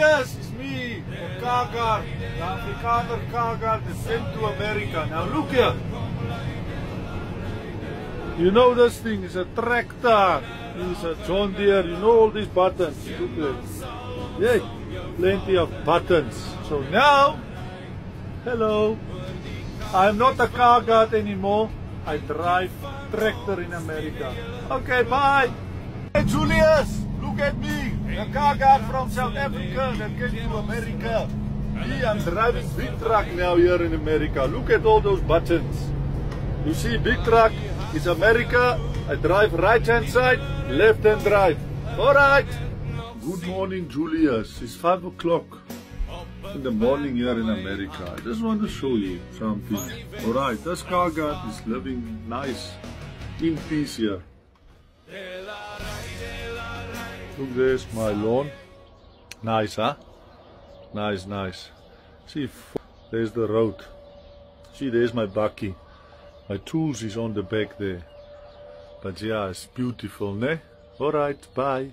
Julius, it's me, Kagar, the Afrikaner Kagar that sent to America. Now look here. You know this thing is a tractor, it's a John Deere, you know all these buttons. Look there. Yeah, plenty of buttons. So now, hello, I'm not a car guard anymore. I drive tractor in America. Okay, bye. Hey Julius, look at me, a car guard from South Africa that came to America. Me, I'm driving big truck now here in America. Look at all those buttons. You see, big truck is America. I drive right hand side, left hand drive. Alright. Good morning, Julius. It's 5 o'clock in the morning here in America. I just want to show you something. Alright, this car guard is living nice, in peace here. Look, there's my lawn. Nice, huh? Nice, nice. See, there's the road. See, there's my bakkie. My tools is on the back there. But yeah, it's beautiful, ne? Alright, bye.